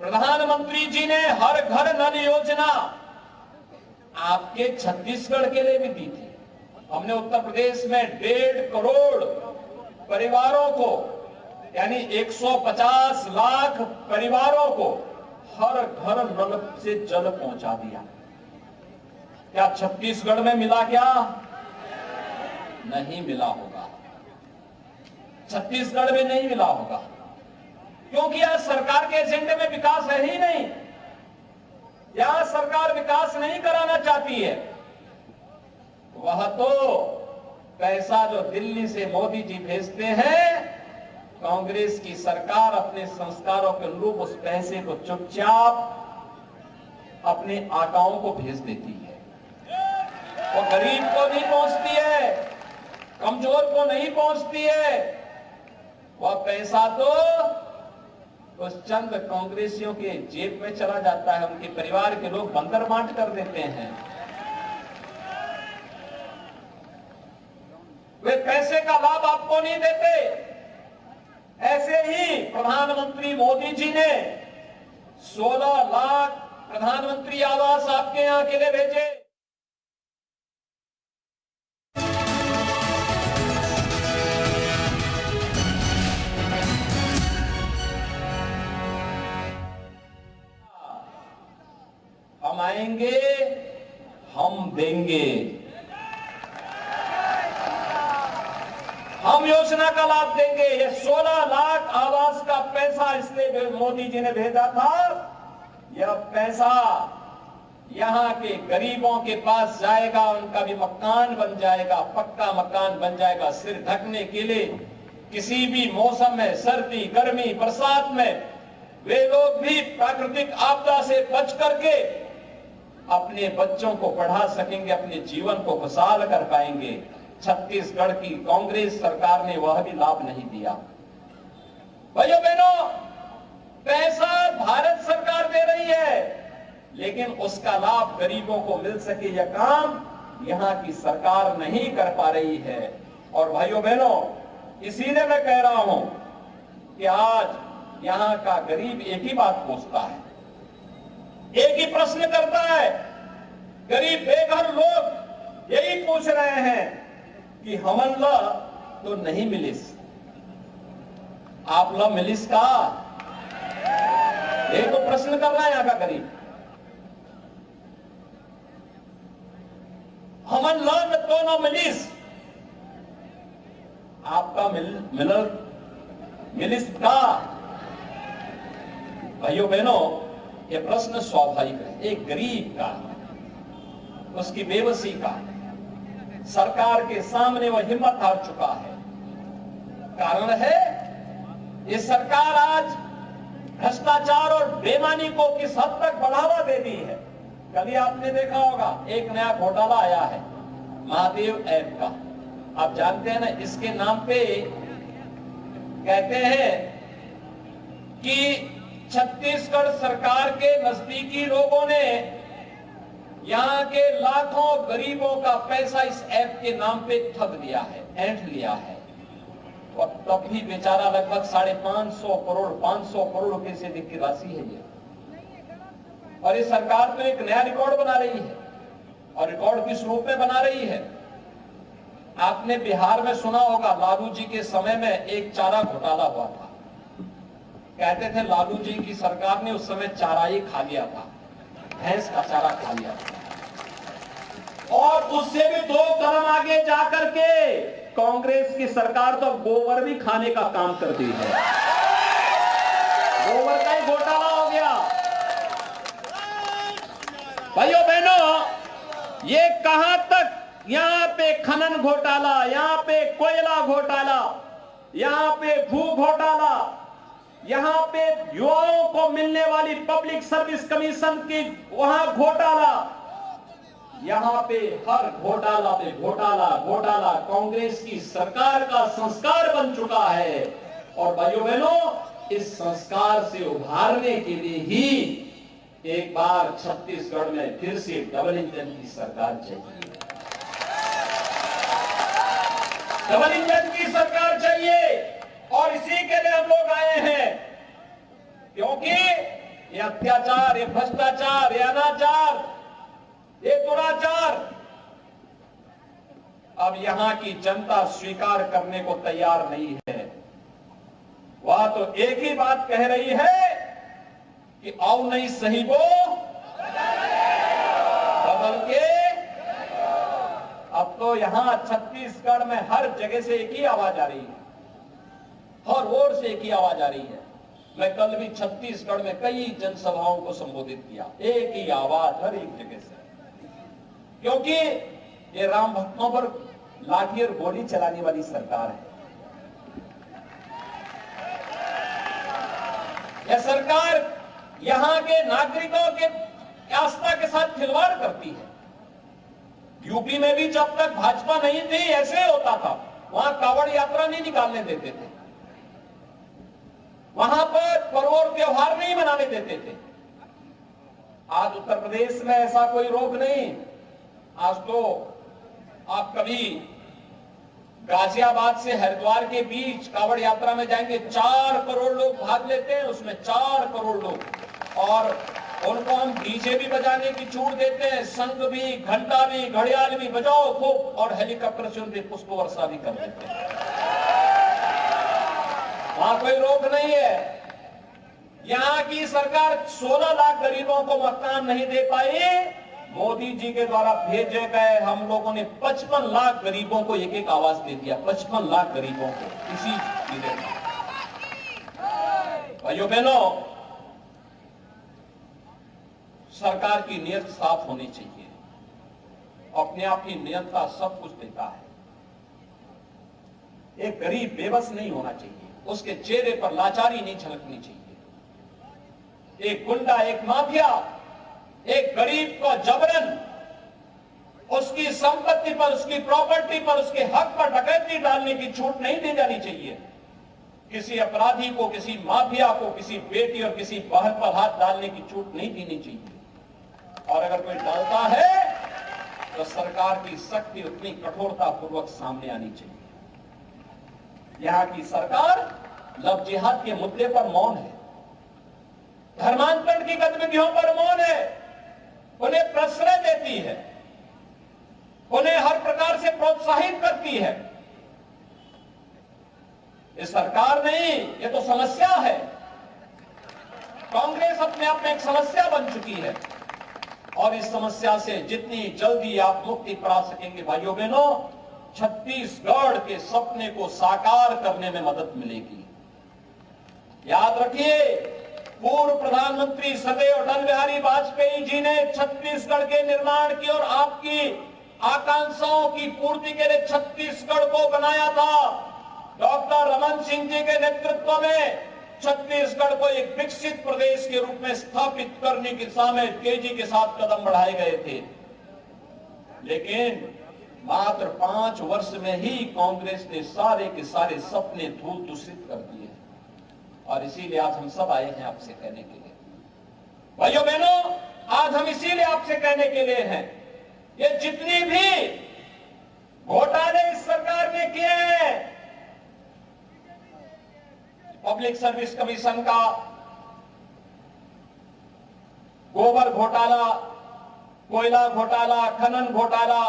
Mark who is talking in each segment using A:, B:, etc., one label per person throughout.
A: प्रधानमंत्री जी ने हर घर नल योजना आपके छत्तीसगढ़ के लिए भी दी थी। हमने उत्तर प्रदेश में 1.5 करोड़ परिवारों को यानी 150 लाख परिवारों को हर घर नल से जल पहुंचा दिया। क्या छत्तीसगढ़ में मिला? क्या नहीं मिला होगा, छत्तीसगढ़ में नहीं मिला होगा, क्योंकि यह सरकार के एजेंडे में विकास है ही नहीं। यह सरकार विकास नहीं कराना चाहती है। वह तो पैसा जो दिल्ली से मोदी जी भेजते हैं, कांग्रेस की सरकार अपने संस्कारों के अनुरूप उस पैसे को चुपचाप अपने आकाओं को भेज देती है। वो गरीब को नहीं पहुंचती है, कमजोर को नहीं पहुंचती है। वह पैसा तो उस चंद कांग्रेसियों के जेब में चला जाता है, उनके परिवार के लोग बंदर बांट कर देते हैं। वे पैसे का लाभ आपको नहीं देते। ऐसे ही प्रधानमंत्री मोदी जी ने 16 लाख प्रधानमंत्री आवास आपके यहां के लिए भेजे। हम आएंगे, हम देंगे, हम योजना का लाभ देंगे। ये 16 लाख आवास का पैसा इसलिए मोदी जी ने भेजा था। यह पैसा यहां के गरीबों के पास जाएगा, उनका भी मकान बन जाएगा, पक्का मकान बन जाएगा, सिर ढकने के लिए। किसी भी मौसम में, सर्दी, गर्मी, बरसात में वे लोग भी प्राकृतिक आपदा से बच करके अपने बच्चों को पढ़ा सकेंगे, अपने जीवन को खुशहाल कर पाएंगे। छत्तीसगढ़ की कांग्रेस सरकार ने वह भी लाभ नहीं दिया। भाइयों बहनों, पैसा भारत सरकार दे रही है, लेकिन उसका लाभ गरीबों को मिल सके यह काम यहां की सरकार नहीं कर पा रही है। और भाइयों बहनों, इसीलिए मैं कह रहा हूं कि आज यहां का गरीब एक ही बात पूछता है, एक ही प्रश्न करता है। गरीब बेघर लोग यही पूछ रहे हैं कि हमन ला तो नहीं मिलिस, आप ला मिलिस का? एक तो प्रश्न कर रहा है यहां का गरीब। हमन ला तो ना मिलिस, आपका मिलिस का? भाइयों बहनों, यह प्रश्न स्वाभाविक है। एक गरीब का, उसकी बेबसी का, सरकार के सामने वह हिम्मत हार चुका है। कारण है, ये सरकार आज भ्रष्टाचार और बेईमानी को किस हद तक बढ़ावा दे दी है। कल ही आपने देखा होगा, एक नया घोटाला आया है महादेव ऐप का। आप जानते हैं ना, इसके नाम पे कहते हैं कि छत्तीसगढ़ सरकार के नजदीकी लोगों ने यहां के लाखों गरीबों का पैसा इस ऐप के नाम पे ठग लिया है, ऐंठ लिया है। और तब भी बेचारा लगभग 550 करोड़ रुपए से अधिक की राशि है ये। और ये सरकार तो एक नया रिकॉर्ड बना रही है, और रिकॉर्ड किस रूप में बना रही है? आपने बिहार में सुना होगा, लालू जी के समय में एक चारा घोटाला हुआ था। कहते थे लालू जी की सरकार ने उस समय चारा ही खा लिया था, भैंस का चारा खा लिया था। और उससे भी 2 कदम आगे जाकर के कांग्रेस की सरकार तो गोबर भी खाने का काम करती है। गोबर का ही घोटाला हो गया। भाइयों बहनों, ये कहां तक? यहां पे खनन घोटाला, यहां पे कोयला घोटाला, यहां पे भू घोटाला, यहां पे युवाओं को मिलने वाली पब्लिक सर्विस कमीशन की वहां घोटाला, यहां पे हर घोटाला पे घोटाला घोटाला कांग्रेस की सरकार का संस्कार बन चुका है। और भाइयों बहनों, इस संस्कार से उभारने के लिए ही एक बार छत्तीसगढ़ में फिर से डबल इंजन की सरकार चाहिए। डबल इंजन की सरकार चाहिए, और इसी के लिए हम लोग आए हैं, क्योंकि ये अत्याचार, ये भ्रष्टाचार, ये अनाचार, ये दुराचार अब यहां की जनता स्वीकार करने को तैयार नहीं है। वह तो एक ही बात कह रही है कि आओ नहीं सही वो बदल के। अब तो यहां छत्तीसगढ़ में हर जगह से एक ही आवाज आ रही है, हर ओर से एक ही आवाज आ रही है। मैं कल भी छत्तीसगढ़ में कई जनसभाओं को संबोधित किया, एक ही आवाज हर एक जगह से, क्योंकि ये राम भक्तों पर लाठी और गोली चलाने वाली सरकार है। यह सरकार यहां के नागरिकों के आस्था के साथ खिलवाड़ करती है। यूपी में भी जब तक भाजपा नहीं थी ऐसे होता था, वहां कावड़ यात्रा नहीं निकालने देते थे, वहां पर पर्व और त्योहार नहीं मनाने देते थे। आज उत्तर प्रदेश में ऐसा कोई रोक नहीं। आज तो आप कभी गाजियाबाद से हरिद्वार के बीच कावड़ यात्रा में जाएंगे, 4 करोड़ लोग भाग लेते हैं, उसमें 4 करोड़ लोग, और उनको हम डीजे भी बजाने की छूट देते हैं, शंख भी, घंटा भी, घड़ियाल भी बजाओ खूब, और हेलीकॉप्टर से उनके पुष्प वर्षा भी कर देते हैं। वहां कोई रोक नहीं है। यहां की सरकार 16 लाख गरीबों को मकान नहीं दे पाई। मोदी जी के द्वारा भेजे गए हम लोगों ने 55 लाख गरीबों को एक एक आवास दे दिया, 55 लाख गरीबों को इसी जिले में। भाइयों बहनों, सरकार की नीयत साफ होनी चाहिए। अपने आप ही नियंत्रण सब कुछ देता है। एक गरीब बेबस नहीं होना चाहिए, उसके चेहरे पर लाचारी नहीं झलकनी चाहिए। एक गुंडा, एक माफिया, एक गरीब को जबरन उसकी संपत्ति पर, उसकी प्रॉपर्टी पर, उसके हक पर डकैती डालने की छूट नहीं दी जानी चाहिए। किसी अपराधी को, किसी माफिया को, किसी बेटी और किसी बहन पर हाथ डालने की छूट नहीं देनी चाहिए। और अगर कोई डालता है तो सरकार की सख्ती उतनी कठोरता पूर्वक सामने आनी चाहिए। यहां की सरकार लव जिहाद के मुद्दे पर मौन है, धर्मांतरण की गतिविधियों पर मौन है, उन्हें प्रश्रय देती है, उन्हें हर प्रकार से प्रोत्साहित करती है। ये सरकार नहीं, ये तो समस्या है। कांग्रेस अपने आप में एक समस्या बन चुकी है, और इस समस्या से जितनी जल्दी आप मुक्ति पा सकेंगे भाइयों बहनों, छत्तीसगढ़ के सपने को साकार करने में मदद मिलेगी। याद रखिए, पूर्व प्रधानमंत्री सदैव अटल बिहारी वाजपेयी जी ने छत्तीसगढ़ के निर्माण की और आपकी आकांक्षाओं की पूर्ति के लिए छत्तीसगढ़ को बनाया था। डॉक्टर रमन सिंह जी के नेतृत्व में छत्तीसगढ़ को एक विकसित प्रदेश के रूप में स्थापित करने की दिशा में तेजी के साथ कदम बढ़ाए गए थे, लेकिन मात्र 5 वर्ष में ही कांग्रेस ने सारे के सारे सपने धूल दूषित कर दिए। और इसीलिए आज हम सब आए हैं आपसे कहने के लिए, भाइयों बहनों, आज हम इसीलिए आपसे कहने के लिए हैं, ये जितनी भी घोटाले इस सरकार ने किए हैं, पब्लिक सर्विस कमीशन का गोबर घोटाला, कोयला घोटाला, खनन घोटाला,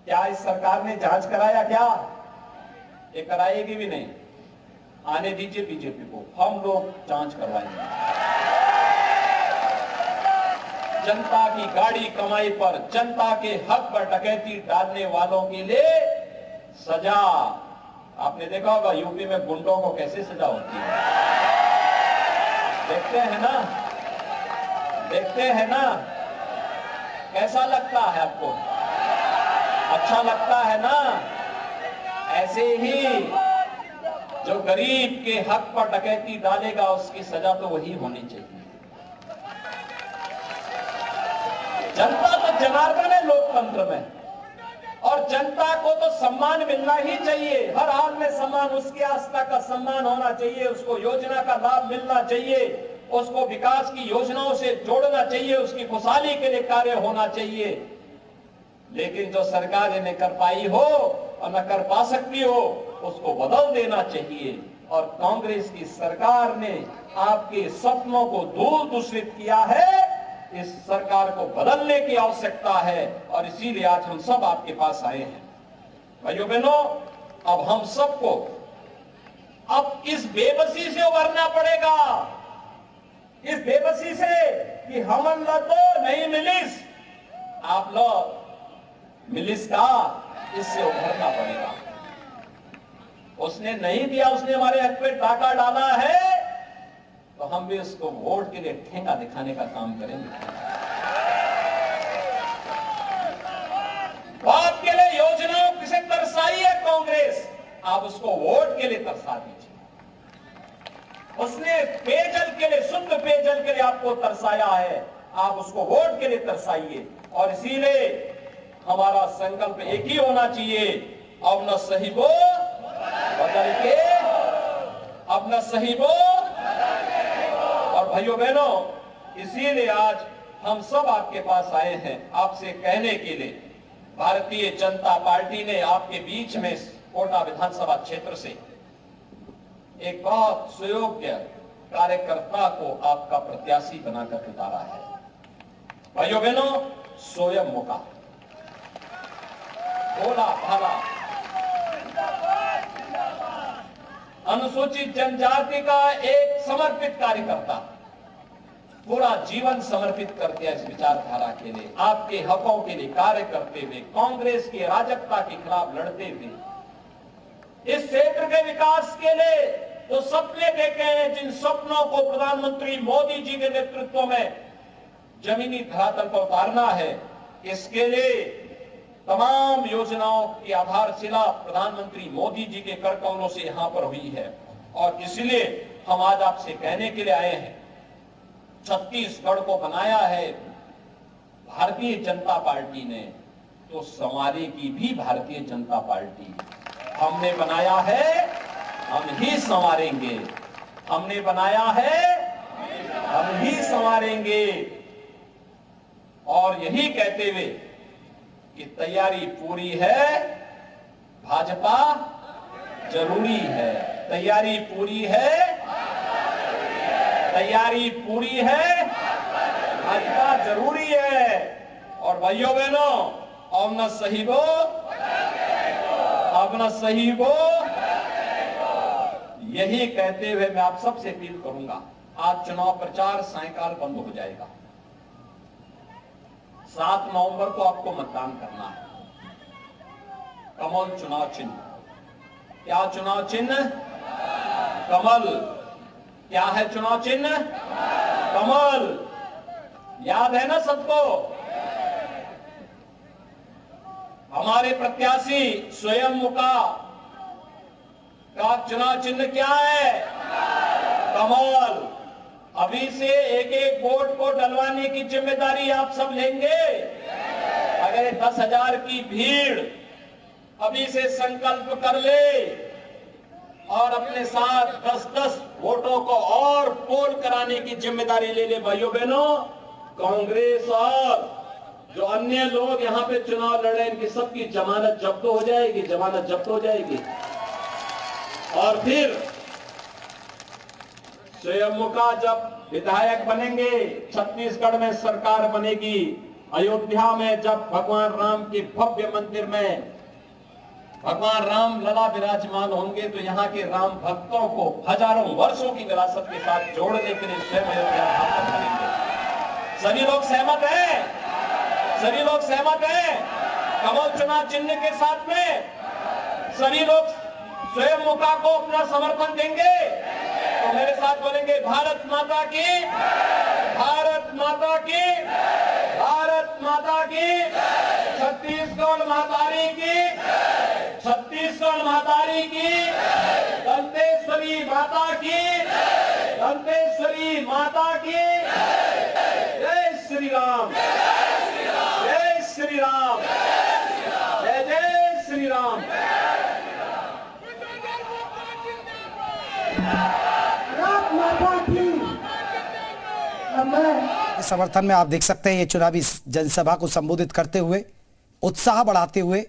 A: क्या इस सरकार ने जांच कराया? क्या ये कराएगी भी नहीं। आने दीजिए बीजेपी को, हम लोग जांच करवाएंगे। जनता की गाड़ी कमाई पर, जनता के हक पर डकैती डालने वालों के लिए सजा। आपने देखा होगा यूपी में गुंडों को कैसे सजा होती है, देखते हैं ना, देखते हैं ना। कैसा लगता है आपको? अच्छा लगता है ना? ऐसे ही जो गरीब के हक पर डकैती डालेगा उसकी सजा तो वही होनी चाहिए। जनता तो जनार्दन है लोकतंत्र में, और जनता को तो सम्मान मिलना ही चाहिए। हर हाल में सम्मान, उसकी आस्था का सम्मान होना चाहिए, उसको योजना का लाभ मिलना चाहिए, उसको विकास की योजनाओं से जोड़ना चाहिए, उसकी खुशहाली के लिए कार्य होना चाहिए। लेकिन जो सरकार इन्हें कर पाई हो और न कर पा सकती हो, उसको बदल देना चाहिए और कांग्रेस की सरकार ने आपके सपनों को धूल दूषित किया है। इस सरकार को बदलने की आवश्यकता है और इसीलिए आज हम सब आपके पास आए हैं। भाइयों बहनों, अब हम सबको अब इस बेबसी से उबरना पड़ेगा, इस बेबसी से कि हमन ला तो नहीं मिलिस, आप लोग मिलिस का, इससे उभरना पड़ेगा। उसने नहीं दिया, उसने हमारे हक पे टाका डाला है, तो हम भी उसको वोट के लिए ठेका दिखाने का काम करेंगे। बाप के लिए योजनाओं किसे तरसाई है कांग्रेस, आप उसको वोट के लिए तरसा दीजिए। उसने पेयजल के लिए, शुद्ध पेयजल के लिए आपको तरसाया है, आप उसको वोट के लिए तरसाइए। और इसीलिए हमारा संकल्प एक ही होना चाहिए, अब न सही वो बदल के, अब न सही वो। और भाइयों बहनों, इसीलिए आज हम सब आपके पास आए हैं आपसे कहने के लिए, भारतीय जनता पार्टी ने आपके बीच में कोटा विधानसभा क्षेत्र से एक बहुत सुयोग्य कार्यकर्ता को आपका प्रत्याशी बनाकर उतारा है। भाइयों बहनों, स्वयं मौका, भोला भाला, अनुसूचित जनजाति का एक समर्पित कार्यकर्ता, पूरा जीवन समर्पित करते हैं इस विचारधारा के लिए, आपके हकों के लिए कार्य करते हुए, कांग्रेस की अराजकता के खिलाफ लड़ते हुए, इस क्षेत्र के विकास के लिए जो सपने देखे हैं, जिन सपनों को प्रधानमंत्री मोदी जी के नेतृत्व में जमीनी धरातल पर उतारना है, इसके लिए तमाम योजनाओं की आधारशिला प्रधानमंत्री मोदी जी के कर कमलों से यहां पर हुई है। और इसलिए हम आज आपसे कहने के लिए आए हैं, छत्तीसगढ़ को बनाया है भारतीय जनता पार्टी ने, तो संवारेगी भी भारतीय जनता पार्टी। हमने बनाया है, हम ही संवारेंगे, हमने बनाया है, हम ही संवारेंगे। और यही कहते हुए कि तैयारी पूरी है, भाजपा जरूरी है, तैयारी पूरी है, तैयारी पूरी है, भाजपा जरूरी है। और भाइयों बहनों, अब न सही वो, अब न सही वो, यही कहते हुए मैं आप सबसे अपील करूंगा, आज चुनाव प्रचार सायंकाल बंद हो जाएगा। 7 नवंबर को आपको मतदान करना है। कमल चुनाव चिन्ह, क्या चुनाव चिन्ह? कमल। क्या है चुनाव चिन्ह? कमल। याद है ना सबको? हमारे प्रत्याशी स्वयं मुका का चुनाव चिन्ह क्या है? कमल। अभी से एक एक वोट को डलवाने की जिम्मेदारी आप सब लेंगे। अगर 10,000 की भीड़ अभी से संकल्प कर ले और अपने साथ 10-10 वोटों को और पोल कराने की जिम्मेदारी ले ले। भाइयों बहनों, कांग्रेस और जो अन्य लोग यहाँ पे चुनाव लड़ रहे हैं, इनकी सबकी जमानत जब्त हो जाएगी, जमानत जब्त हो जाएगी। और फिर स्वयं मुका जब विधायक बनेंगे, छत्तीसगढ़ में सरकार बनेगी, अयोध्या में जब भगवान राम के भव्य मंदिर में भगवान राम लला विराजमान होंगे, तो यहाँ के राम भक्तों को हजारों वर्षों की विरासत के साथ जोड़ने के लिए स्वयं अयोध्या स्थापना करेंगे। सभी लोग सहमत हैं? सभी लोग सहमत हैं? कमल चुनाव चिन्ह के साथ में सभी लोग स्वयं मुका को अपना समर्थन देंगे? तो मेरे साथ बोलेंगे, भारत माता की, भारत माता की, भारत माता की, छत्तीसगढ़ मातारी की, छत्तीसगढ़ मातारी की, दंतेश्वरी माता की, दंतेश्वरी माता की। जय श्री राम, जय श्री राम, जय जय श्री राम।
B: इस समर्थन में आप देख सकते हैं ये चुनावी जनसभा को संबोधित करते हुए, उत्साह बढ़ाते हुए